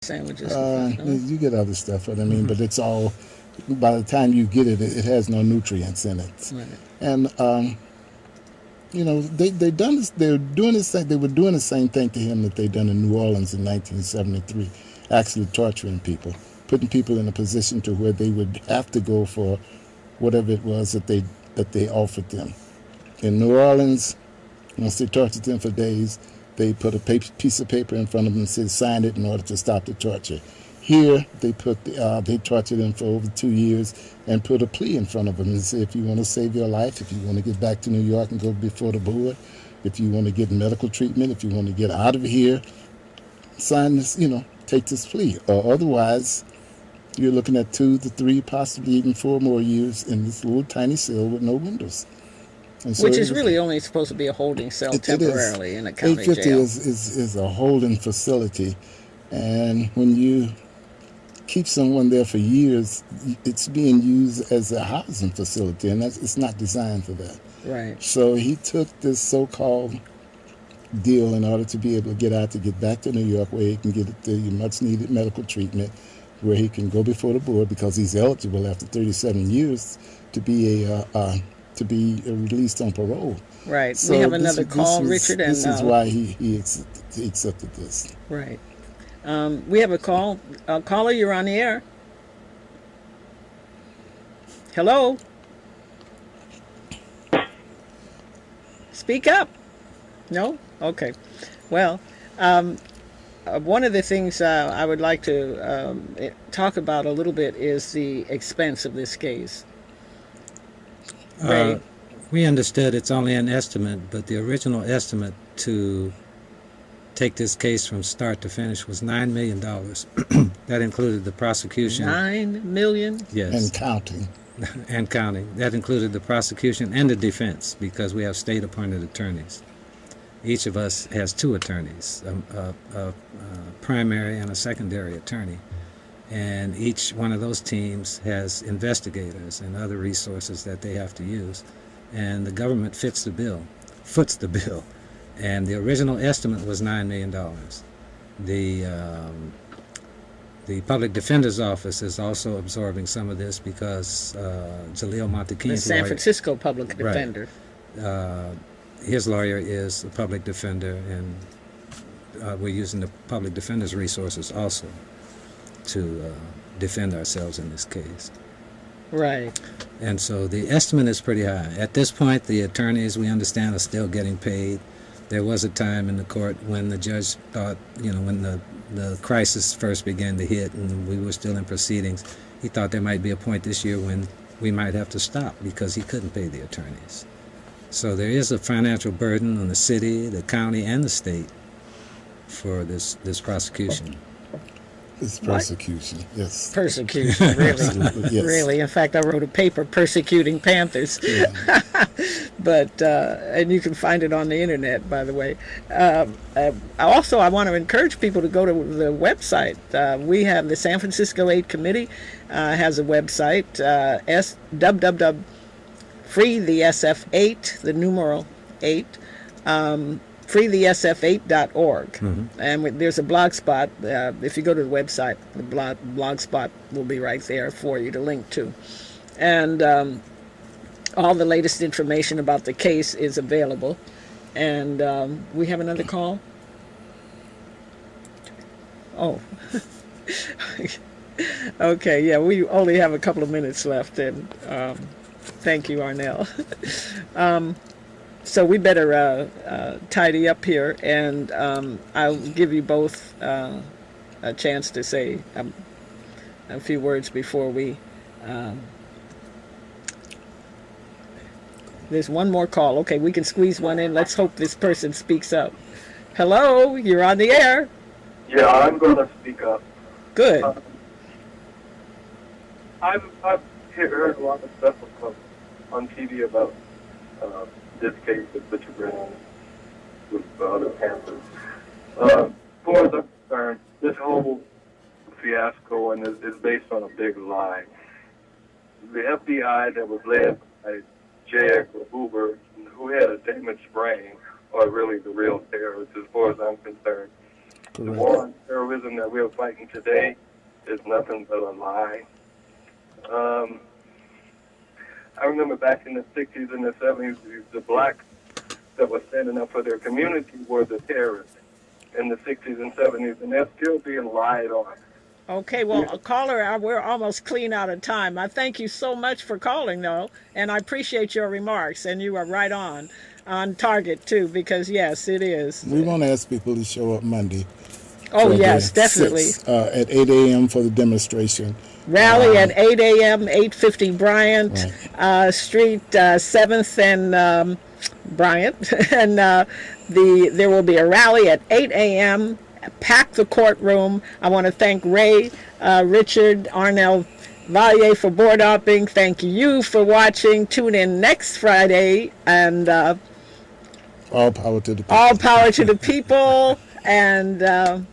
sandwiches. You get other stuff, but I mean, but it's all. By the time you get it, it has no nutrients in it, Right. and they done this. They're doing this thing. They were doing the same thing to him that they done in New Orleans in 1973, actually torturing people, putting people in a position to where they would have to go for whatever it was that they offered them. In New Orleans, once they tortured them for days, they put a piece of paper in front of them and said, sign it in order to stop the torture. Here, they tortured them for over 2 years and put a plea in front of them and said, if you want to save your life, if you want to get back to New York and go before the board, if you want to get medical treatment, if you want to get out of here, sign this, take this plea. Or otherwise, you're looking at 2 to 3, possibly even 4 more years in this little tiny cell with no windows. And so which is really only supposed to be a holding cell temporarily in a county 850 jail. is a holding facility. And when you keep someone there for years, it's being used as a housing facility, and it's not designed for that. Right. So he took this so-called deal in order to be able to get out, to get back to New York, where he can get the much-needed medical treatment, where he can go before the board because he's eligible after 37 years to be released on parole. Right. So we have another call, Richard. This is why he accepted this. Right. We have a call. Caller, you're on the air. Hello? Speak up. No? Okay. Well, one of the things I would like to talk about a little bit is the expense of this case. Ray? We understood it's only an estimate, but the original estimate to take this case from start to finish was $9 million. That included the prosecution. $9 million? Yes. And counting. And counting. That included the prosecution and the defense, because we have state-appointed attorneys. Each of us has 2 attorneys, a primary and a secondary attorney. And each one of those teams has investigators and other resources that they have to use. And the government foots the bill. And the original estimate was $9 million. The public defender's office is also absorbing some of this because Jaleel Montequin's the San Francisco public defender. Right, his lawyer is a public defender, and we're using the public defender's resources also to defend ourselves in this case. Right. And so the estimate is pretty high. At this point, the attorneys, we understand, are still getting paid. There was a time in the court when the judge thought, when the crisis first began to hit and we were still in proceedings, he thought there might be a point this year when we might have to stop because he couldn't pay the attorneys. So there is a financial burden on the city, the county, and the state for this prosecution. It's persecution, yes. Persecution, really. Absolutely, yes. Really. In fact, I wrote a paper persecuting Panthers. Yeah. But, and you can find it on the internet, by the way. Also, I want to encourage people to go to the website. We have the San Francisco 8 Committee has a website, www. Free the SF8, the numeral 8, freethesf8.org. Mm-hmm. And there's a blog spot. If you go to the website, the blog spot will be right there for you to link to. And all the latest information about the case is available. And we have another call. Oh. Okay, yeah, we only have a couple of minutes left. And thank you, Arnell. So we better tidy up here, and I'll give you both a chance to say a few words before we... There's one more call. Okay, we can squeeze one in. Let's hope this person speaks up. Hello, you're on the air. Yeah, I'm going to speak up. Good. I've heard a lot of stuff on TV about this case with Richard Brennan with the Panthers. As far as I'm concerned, this whole fiasco is based on a big lie. The FBI that was led by J. Edgar Hoover, who had a damaged brain, are really the real terrorists as far as I'm concerned. The war on terrorism that we're fighting today is nothing but a lie. I remember back in the 60s and the 70s, the blacks that were standing up for their community were the terrorists in the 60s and 70s, and they're still being lied on. Okay, well, caller, we're almost clean out of time. I thank you so much for calling, though, and I appreciate your remarks, and you are right on target, too, because, yes, it is. We want to ask people to show up Monday. Oh, for yes, the definitely. 6th, at 8 a.m. for the demonstration. Rally at 8 a.m., 850 Bryant Street, 7th and Bryant. And there will be a rally at 8 a.m., pack the courtroom. I want to thank Ray, Richard, Arnell Valier for board hopping. Thank you for watching. Tune in next Friday, and all power to the people. all power to the people, and